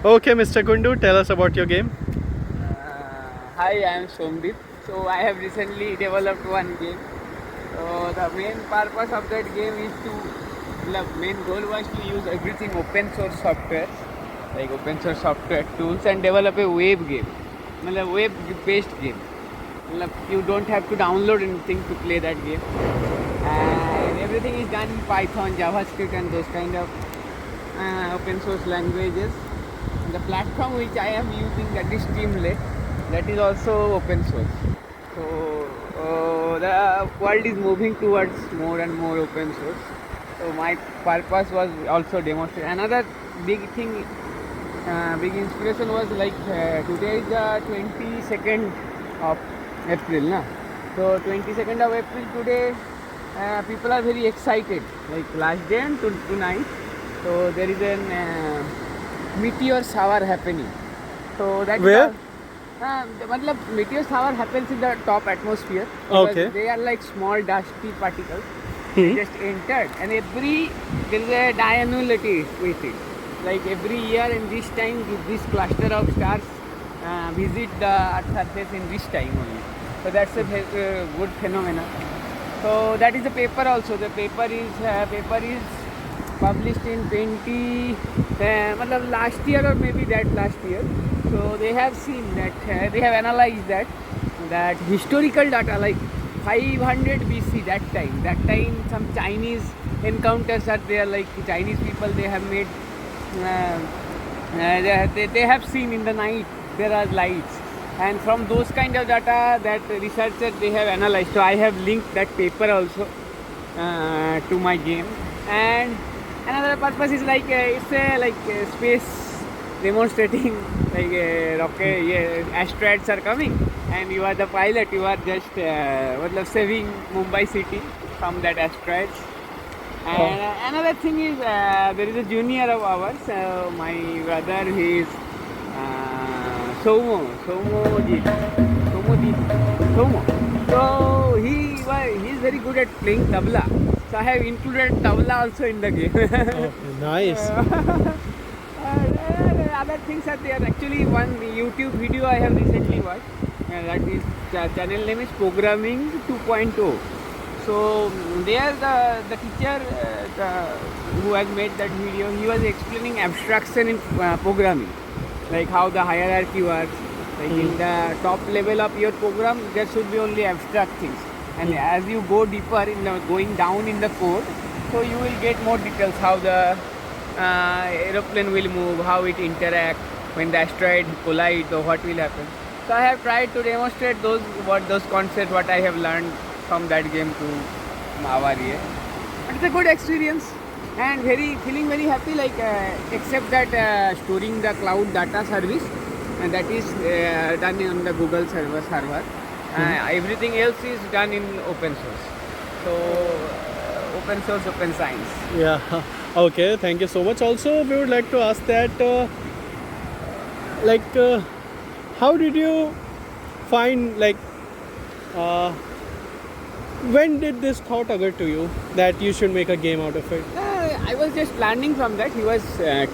Okay, Mr. Kundu, tell us about your game. Hi, I am Somdeep. So I have recently developed one game. So the main purpose of that game is to, the main goal was to use everything open source software, like open source software tools, and develop a web game, मतलब web based game. मतलब you don't have to download anything to play that game, and everything is done in Python, JavaScript, and those kind of open source languages. The platform which I am using, that is Streamlit, that is also open source. So the world is moving towards more and more open source. So my purpose was also demonstrate. Another big thing, big inspiration was like today is the 22nd of April, na? So 22nd of April today, people are very excited. Like last day and tonight, so there is an meteor shower happening. So that Where? is matlab meteor shower happens in the top atmosphere because Okay. they are like small dusty particles. They Hmm. just entered, and there is a diannuity with it. Like every year in this time, this cluster of stars visit the Earth surface in this time only. So that's a good phenomenon. So that is the paper also. The paper is published in 20 matlab last year or maybe that last year. So they have seen that they have analyzed that historical data like 500 BC, that time some Chinese encounters are there, like Chinese people, they have made they have seen in the night there are lights, and from those kind of data that researchers they have analyzed. So I have linked that paper also to my game. And another purpose is like it's a space demonstrating like rocket, yeah, asteroids are coming, and you are the pilot, you are just matlab saving Mumbai city from that asteroids. And another thing is there is a junior of ours, my brother, he is Somo. So he is very good at playing tabla. So I have included tabla also in the game. Okay, nice. Other things are there. Actually, one YouTube video I have recently watched. That is channel name is Programming 2.0. So there the teacher who has made that video, he was explaining abstraction in programming, like how the hierarchy works. Like in the top level of your program, there should be only abstract things, and as you go deeper in the going down in the code, so you will get more details how the aeroplane will move, how it interact when the asteroid collide, or what will happen. So I have tried to demonstrate those concepts what I have learned from that game to our year. But it's a good experience and feeling very happy. Like except that storing the cloud data service, and that is done on the Google server. Everything else is done in open source. So open source, open science. Yeah. Okay, thank you so much. Also, we would like to ask that, like, how did you find, like, uh, when did this thought occur to you that you should make a game out of it? I was just learning from that. He was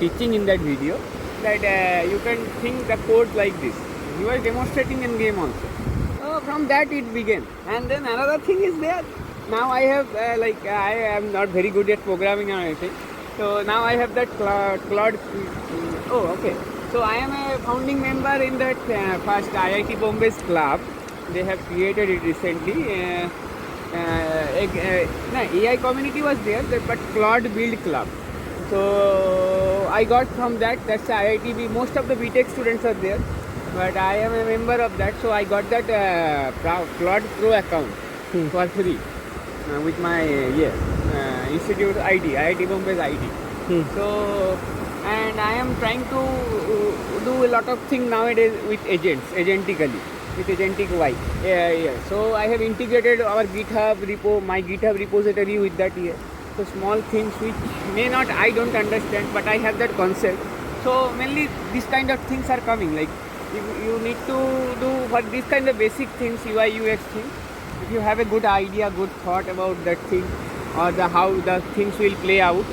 teaching in that video that you can think the code like this. He was demonstrating in game also. So from that it began. And then another thing is there. Now I have I am not very good at programming or anything. So now I have that Claude. Oh, okay. So I am a founding member in that first IIT Bombay's club. They have created it recently. AI community was there, but Claude Build Club. So I got from that. That's IITB. Most of the BTech students are there, but I am a member of that. So I got that Claude Pro account for free with my institute ID, IIT Bombay's ID. So, and I am trying to do a lot of things nowadays with agentically. With agentic Y. Yeah. So I have integrated our GitHub repo, my GitHub repository with that here. So small things which I don't understand, but I have that concept. So mainly these kind of things are coming. Like you need to do for these kind of basic things, UI UX things. If you have a good idea, good thought about that thing, or how the things will play out,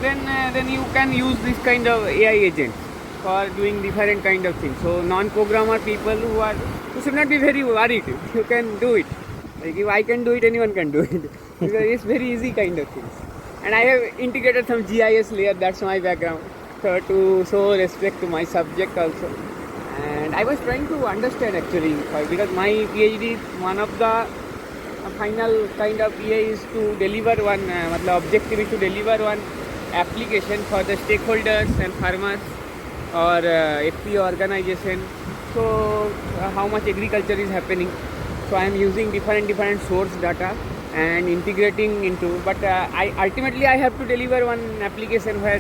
then you can use this kind of AI agent for doing different kind of things. So non-programmer people who should not be very worried. You can do it. Like if I can do it, anyone can do it. Because it's very easy kind of things. And I have integrated some GIS layer. That's my background. So to show respect to my subject also. And I was trying to understand actually because my PhD, one of the final kind of PA is to deliver one, objective is to deliver one application for the stakeholders and farmers or FPO organization. So how much agriculture is happening. So I am using different source data and integrating into, but I ultimately I have to deliver one application where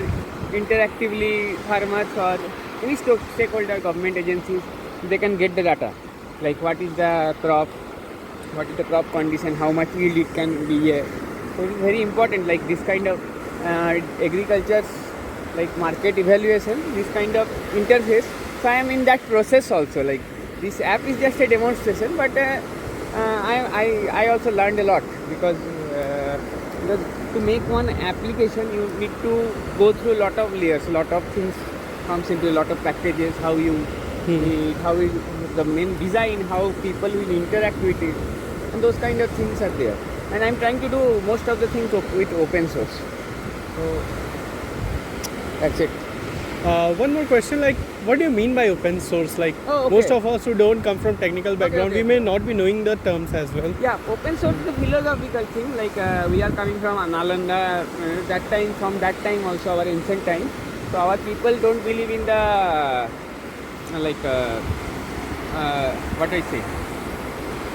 interactively farmers or any stakeholder government agencies, they can get the data, like what is the crop condition, how much yield it can be. So it's very important, like this kind of agriculture, like market evaluation, this kind of interface. So I am in that process also. Like this app is just a demonstration, but I also learned a lot because to make one application you need to go through a lot of layers, lot of things comes into a lot of packages, how you the main design, how people will interact with it, and those kind of things are there. And I'm trying to do most of the things with open source. So that's it. One more question, like what do you mean by open source? Like okay. Most of us who don't come from technical background, Okay. we may not be knowing the terms as well. Yeah, open source is a philosophical thing. Like we are coming from Nalanda, from that time also, our ancient time. So our people don't believe in the what I say.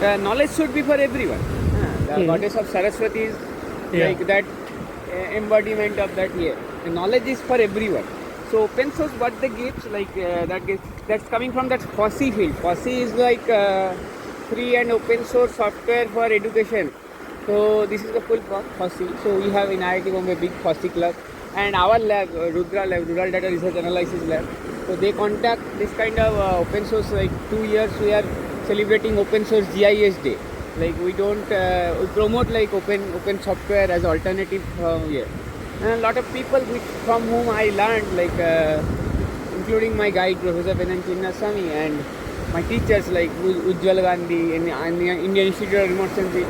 The knowledge should be for everyone. The goddess of Saraswati is like that embodiment of that here. The knowledge is for everyone. So open source, what they gives, like that's coming from that FOSSEE field. FOSSEE is like free and open source software for education. So this is the full form, FOSSEE. So we have in IIT Bombay big FOSSEE club, and our lab, Rudra lab, Rural Data Research Analysis lab. So they contact this kind of open source. Like 2 years we are celebrating open source GIS day. Like we don't we promote like open software as alternative here. And a lot of people from whom I learned, like including my guide Professor Venan Chinnaswamy and my teachers like Ujjwal Gandhi and Indian Institute of Remote Sensing,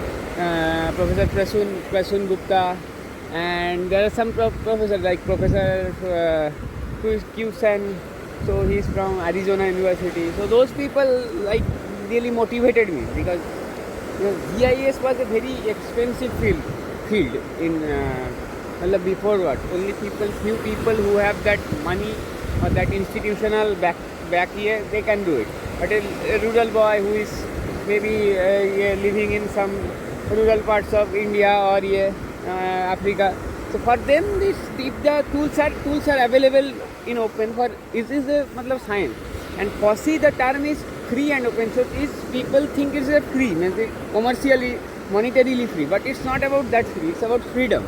Professor Prasun Gupta, and there are some professors like Professor Q Sen. So he's from Arizona University. So those people like really motivated me because GIS was a very expensive field in before what only few people who have that money or that institutional back here, they can do it. But a rural boy who is maybe living in some rural parts of India or Africa, so for them if the tools are available in open, for this is a science. And FOSSEE, the term is free and open source, is people think it's a free, means commercially, monetarily free, but it's not about that free, it's about freedom.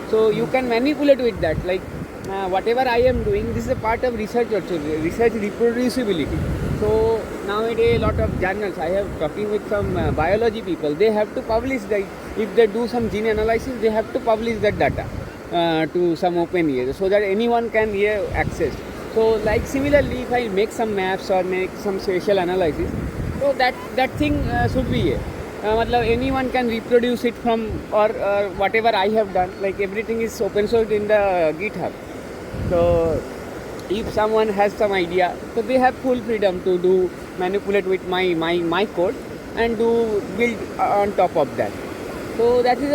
So you can manipulate with that, like whatever I am doing, this is a part of research also, research reproducibility. So nowadays a lot of journals, I have talking with some biology people, they have to publish that, if they do some gene analysis, they have to publish that data to some open so that anyone can access. So like similarly, if I make some maps or make some spatial analysis, so that thing should be here. Anyone can reproduce it from or whatever I have done, like everything is open source in the GitHub. So if someone has some idea, so they have full freedom to manipulate with my code and do build on top of that. So that is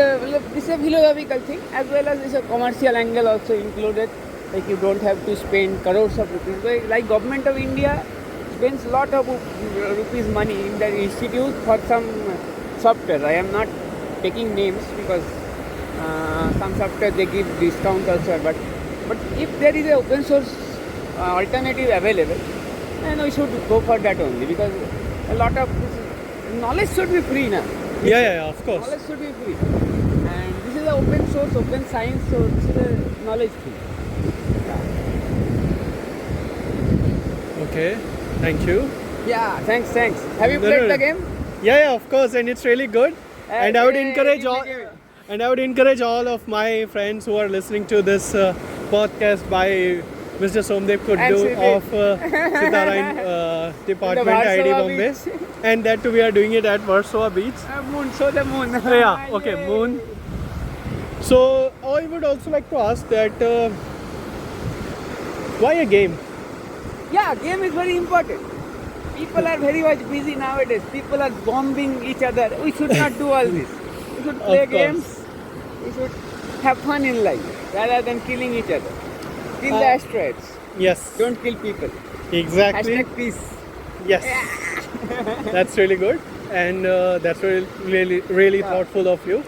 this is a philosophical thing, as well as it's a commercial angle also included. Like you don't have to spend crores of rupees. Like Government of India spends lot of rupees money in the institute for some software. I am not taking names because some software they give discount also. But if there is an open source alternative available, then we should go for that only, because a lot of knowledge should be free now. Yeah, of course. Knowledge should be free, and this is an open source, open science, so this is a knowledge free. Okay, thank you. Yeah, thanks. Have you played the game? Yeah, of course, and it's really good. And I would encourage all of my friends who are listening to this podcast by Mr. Somdev could And do Siddhi. of Sitara in department Warsaw ID Bombay, beach. and that too we are doing it at Warsaw Beach. Moon, show the moon. Yeah, okay, Yay. moon. So I would also like to ask that why a game? Yeah, game is very important. People are very much busy nowadays. People are bombing each other. We should not do all this. We should play Of course. games. We should have fun in life rather than killing each other. Kill the asteroids. Yes, Don't kill people. exactly. Hashtag peace. Yes, that's really good, and that's really thoughtful of you.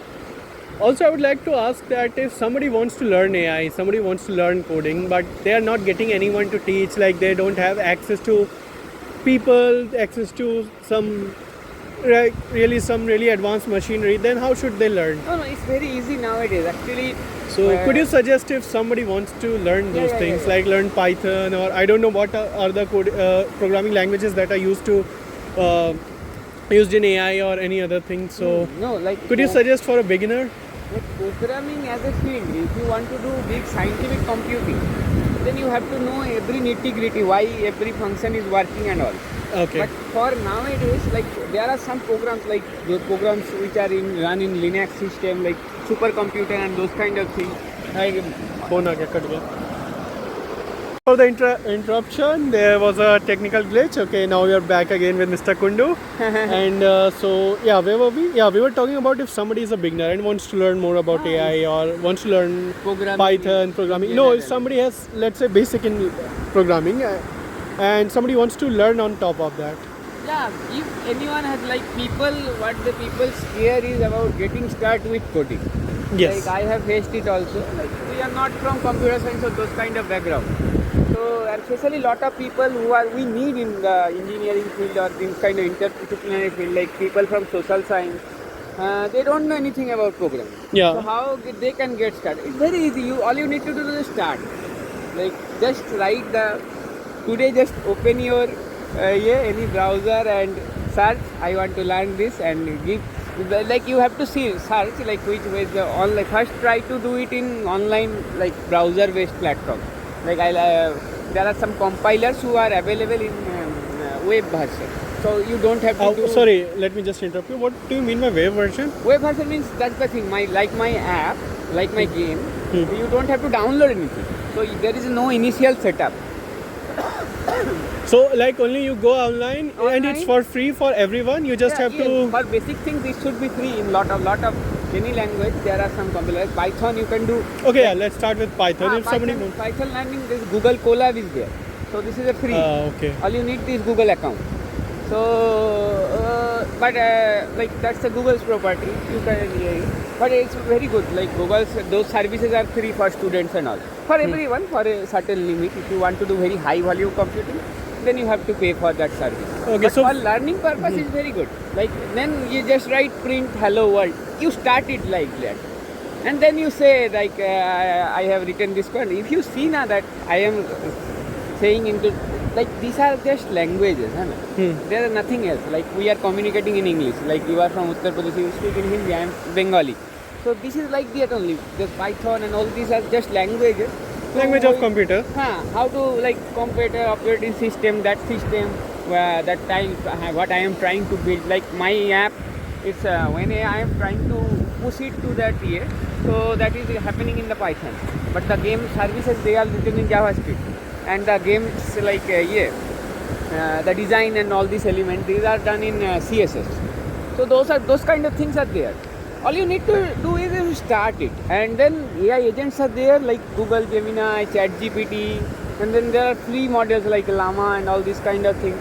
Also, I would like to ask that if somebody wants to learn AI, somebody wants to learn coding, but they are not getting anyone to teach, like they don't have access to people, access to some really advanced machinery, then how should they learn? No, it's very easy nowadays. Actually, So could you suggest if somebody wants to learn those things, like learn Python, or I don't know what are the programming languages that are used in AI or any other thing. So no, like could you suggest for a beginner? like programming as a field, if you want to do big scientific computing, then you have to know every nitty gritty, why every function is working and all. Okay. But for nowadays, like there are some programs like those programs which are run in Linux system, like supercomputer and those kind of things. Like, Phone aa gaya, cut gaya. For the interruption, there was a technical glitch. Okay, now we are back again with Mr. Kundu. And so, yeah, where were we? Yeah, we were talking about if somebody is a beginner and wants to learn more about AI or wants to learn Programming. Python, programming. No, if somebody has, let's say, basic in programming and somebody wants to learn on top of that. yeah, if anyone has like people, what the people's fear is about getting started with coding. Yes. Like I have faced it also. Like we are not from computer science or those kind of background. So especially lot of people who are we need in the engineering field or this kind of interdisciplinary field, like people from social science, they don't know anything about programming. Yeah. So how they can get started? It's very easy. All you need to do is start. Like just write today. Just open your any browser and search. I want to learn this and give. Like you have to search like which way the online. First try to do it in online like browser based platform. Like there are some compilers who are available in web version. So you don't have to do. Sorry, let me just interrupt you. What do you mean by web version? Web version means that's the thing. My app, like my game, you don't have to download anything. So there is no initial setup. So like only you go online and it's for free for everyone. You just have to. For basic things, it should be free in lot of any language. There are some compilers. Python you can do. Okay, yeah, let's start with Python. If somebody Python, wants. Python learning, this Google Colab is there. So this is a free. Okay. All you need is Google account. So, but like that's a Google's property. You can, but it's very good. Like Google's those services are free for students and all. For everyone, for a certain limit. If you want to do very high volume computing, then you have to pay for that service. Okay, But so for learning purpose, it's very good. Like then you just write print hello world. You start it like that, and then you say like I have written this code. If you see now that I am saying into like these are just languages, huh? There are nothing else. Like we are communicating in English. Like you are from Uttar Pradesh, you speak in Hindi. I am Bengali. So this is like that only. Just Python and all these are just languages. language of computer. How to like computer operating system, that time what I am trying to build. Like my app, it's when I am trying to push it to that year. So that is happening in the Python. But the game services they are written in JavaScript. And the games like the design and all these elements, these are done in CSS. So those kind of things are there. All you need to do is you start it, and then AI agents are there like Google Gemini, ChatGPT, and then there are free models like Llama and all these kind of things.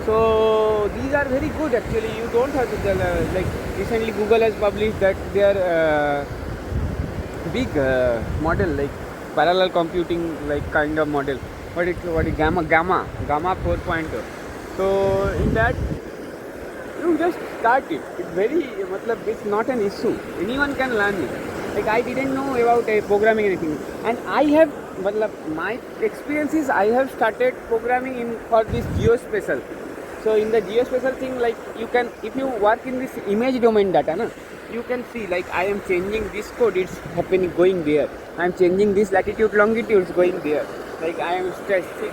So these are very good actually. You don't have to like recently Google has published that their big model like parallel computing like kind of model. What is Gamma 4.0. So in that you just start it. It's not an issue. Anyone can learn it. Like I didn't know about programming anything, and I have my experience is I have started programming for this geospatial. So in the geospatial thing, like you can, if you work in this image domain data, you can see like I am changing this code, it's happening going there. I am changing this latitude longitude, it's going there. Like I am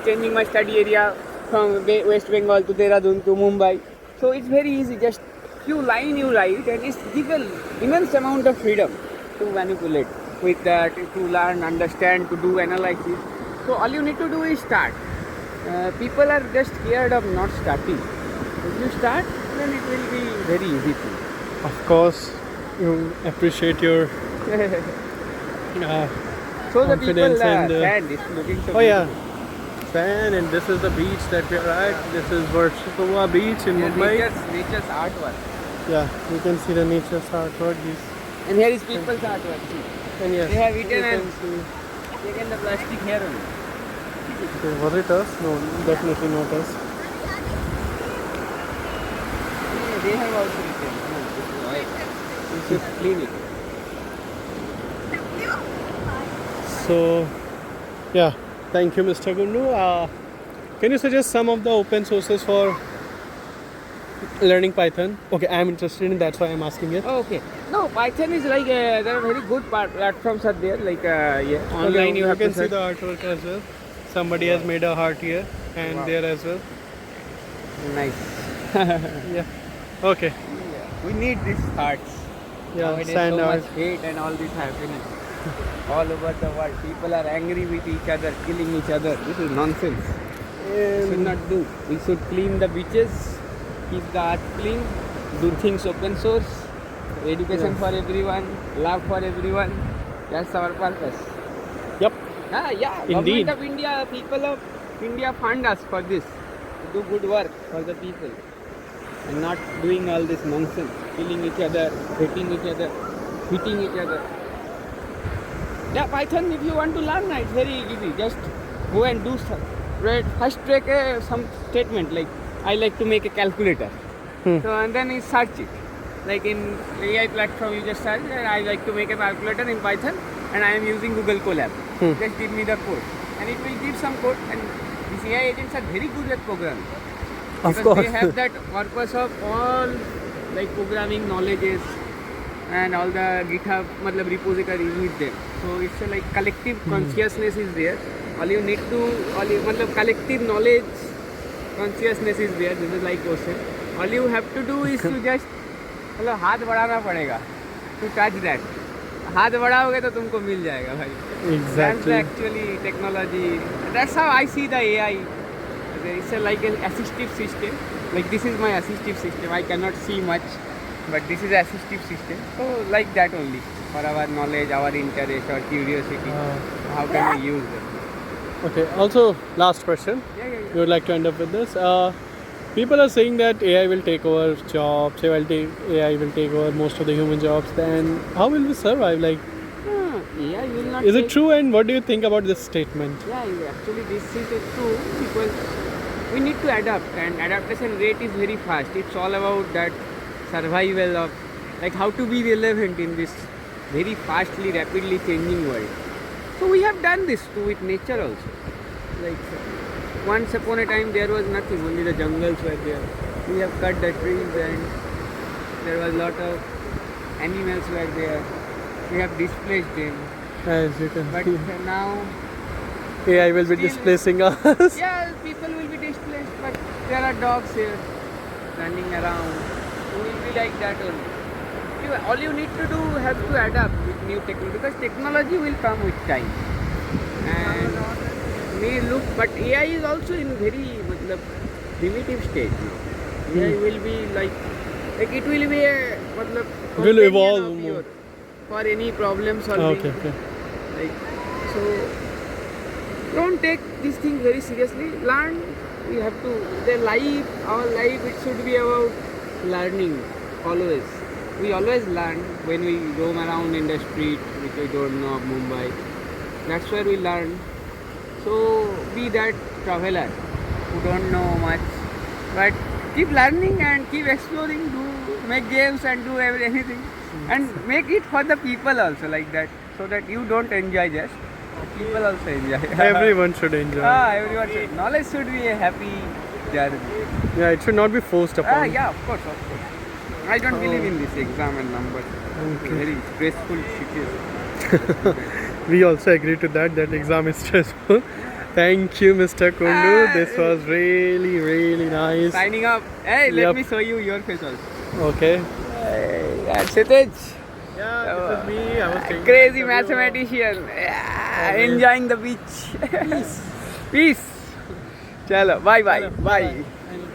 changing my study area from West Bengal to Dehradun to Mumbai. So it's very easy. Just few line you write, and it's given immense amount of freedom to manipulate with that, to learn, understand, to do analysis. So all you need to do is start. People are just scared of not starting. If you start, then it will be very easy to. Of course, you appreciate your So the people confidence and, sand is looking so oh yeah, beautiful. sand, and this is the beach that we are at. This is Varshikova Beach in Yeah, Mumbai. nature's artwork. Yeah, you can see the nature's artwork. These, And here is people's artwork. See. and yes, They have you eaten can and see. taken the plastic here only. Okay, was it us? No, definitely not us. Yeah, they have also eaten. No, this is oil. We should clean it. So, yeah, thank you, Mr. Gundu. Can you suggest some of the open sources for learning Python? Okay, I'm interested in, that's why I'm asking it. Oh, okay. No, Python is like there are very good platforms are there. Like yeah, online Okay, you have can to see search. the artwork as well. Somebody has made a heart here and Wow. there as well. Nice. Yeah. Okay. We need these hearts. Yeah, Nowadays sand so art. much hate and all this happening all over the world. People are angry with each other, killing each other. This is nonsense. We should not do. We should clean the beaches, keep the earth clean, do things open source, education Yes. for everyone, love for everyone. That's our purpose. Yep. Yeah. Indeed. Government of India, people of India fund us for this. To do good work for the people. And not doing all this nonsense, killing each other, hating each other, hitting each other. Yeah, Python, if you want to learn, it's very easy. Just go and do some. First take some statement like, I like to make a calculator. So and then you search it. Like in AI platform, you just search, and I like to make a calculator in Python, and I am using Google Colab. Just give me the code, and it will give some code. And these AI agents are very good at programming. Of Because course. they have that purpose of all like programming knowledges and all the GitHub matlab repository with them. So it's a like collective consciousness is there. All you need to matlab collective knowledge consciousness is there. This is like ocean. All you have to do is to just मतलब हाथ बढ़ाना पड़ेगा to touch that. हाथ बढ़ाओगे तो तुमको मिल जाएगा भाई. That's Exactly. the actually technology. That's how I see the AI. It's a, like an assistive system. Like this is my assistive system. I cannot see much, but this is assistive system. So like that only for our knowledge, our interest or curiosity. How can we use them? Okay, also, last question. Yeah. We would like to end up with this. People are saying that AI will take over jobs, AI will take over most of the human jobs. Then how will we survive? Like, AI will not. is it take- true? And what do you think about this statement? Yeah, actually this is true because we need to adapt, and adaptation rate is very fast. It's all about that survival of like how to be relevant in this very fastly, rapidly changing world. So we have done this too with nature also. Like once upon a time there was nothing, only the jungles were there. We have cut the trees and there was a lot of animals were there. We have displaced them. As you can But see, now AI will be still- displacing us. yeah, people will be displaced, but there are dogs here running around. It will be like that only. All you need to do have to adapt with new technology because technology will come with time. And may look, but AI is also in very matlab, primitive stage now. AI will be like it will be a matlab, Will companion evolve of more. your- for any problem solving. Okay. Like, so don't take this thing very seriously. Learn. We have to. Our life, it should be about learning always. We always learn when we roam around in the street, which we don't know of Mumbai. That's where we learn. So be that traveler who don't know much, but keep learning and keep exploring. Make games and do anything, and make it for the people also like that, so that you don't enjoy just. People also enjoy. Everyone should enjoy. Everyone should. Knowledge should be a happy journey. Yeah, it should not be forced upon. Yeah, of course. I don't believe in this exam and numbers. It's a very stressful situation. We also agree to that exam is stressful. Thank you, Mr. Kundu. This was really nice. Signing up. Hey, let Yup. me show you your face also. Okay. Hey, that's Kshitij. Yeah, this is me. I was taking Crazy an interview. mathematician. Yeah, Always. enjoying the beach. Peace. Chalo, bye bye. Bye. And